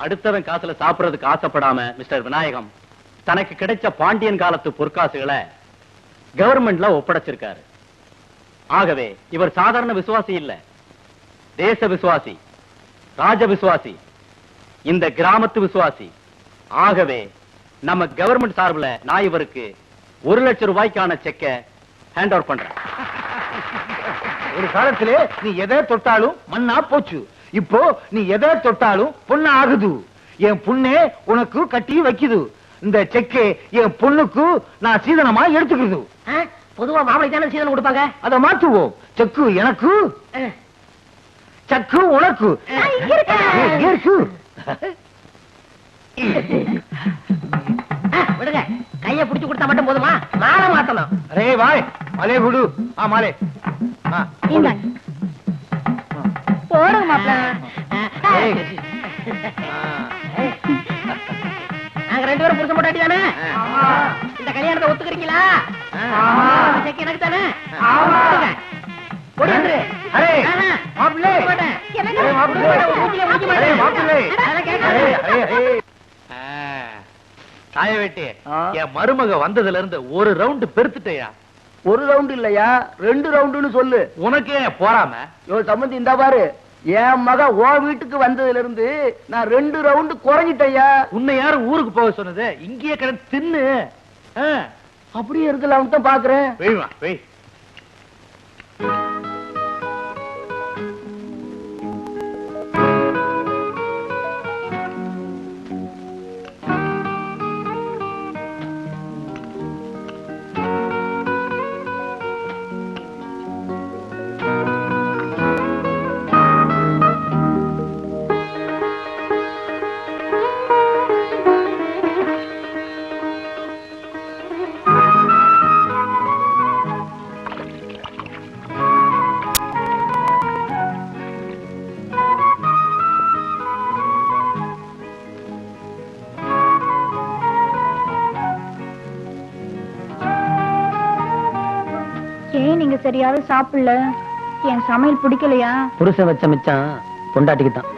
அடுத்தவன் காசுல சாப்பிடுறதுக்கு ஆசைப்படாம மிஸ்டர் விநாயகம் தனக்கு கிடைச்ச பாண்டியன் காலத்து பொற்காசுகளை கவர்மெண்ட்ல ஒப்படைச்சிருக்காரு. ஆகவே இவர் சாதாரண விசுவாசி இல்ல, தேச விசுவாசி, ராஜ விசுவாசி, இந்த கிராமத்து விசுவாசி. ஆகவே நம்ம கவர்மெண்ட் சார்பில் நான் இவருக்கு 1 லட்சம் ரூபாய்க்கான செக்கை ஹேண்ட் ஓவர் பண்றேன். ஒரு காலத்திலே நீ எதை தொட்டாலும் மண்ணா போச்சு, இப்போ நீ எதை தொட்டாலும் பொண்ணா ஆகுது. என் பொண்ணே உனக்கு கட்டி வைக்குது. இந்த செக்கை என் பொண்ணுக்கு நான் சீதனமா எடுத்துக்கிறது. பொதுவா மாப்பிளை தானே சீதனம் கொடுப்பாங்க. அதை மாற்றுவோம். செக்கு எனக்கு, சக்கு உனக்கு. விடுங்க, கைய புடிச்சு கொடுத்தா மட்டும் போதுமா? மாலை மாத்தணும். அரே வாய், மாலே குடு. மாலே போடுங்க மாப்பிள. நாங்க 2 பேரும் புருஷன் போட்டாட்டி தானே இந்த கல்யாணத்தை ஒத்துக்கிறீங்களா? செக் எனக்கு தானே? தாயவேட்டி, என் மருமக வந்ததுல இருந்து ஒரு ரவுண்டு பெருத்துட்டயா? ஒரு ரவுண்ட் இல்லையா, 2 ரவுண்டுன்னு சொல்லு. உனக்கே போறாம சம்பந்தி இந்த பாரு, என் மக ஓ வீட்டுக்கு வந்ததுல இருந்து நான் 2 ரவுண்டு குறைஞ்சிட்டயா. உன்னை யாரு ஊருக்கு போக சொன்னது? இங்கேயே கிடந்து தின்னு. அப்படியே இருக்கலாம் தான் பாக்குறேன். வெய்வா வெய். நீங்க சரியாவே சாப்பிடல. என் சமையல் பிடிக்கலையா? புருஷன் வச்ச மிச்சம் பொண்டாட்டிக்கு தான்.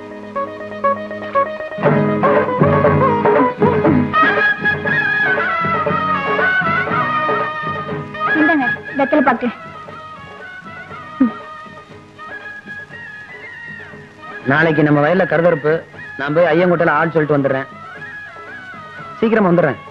இந்தங்க வெத்தலை பாக்கு. நாளைக்கு நம்ம வயல்ல கருதறுப்பு. நான் போய் ஐயங்கோட்டையில ஆள் சொல்லிட்டு வந்துடுறேன். சீக்கிரமா வந்துடுறேன்.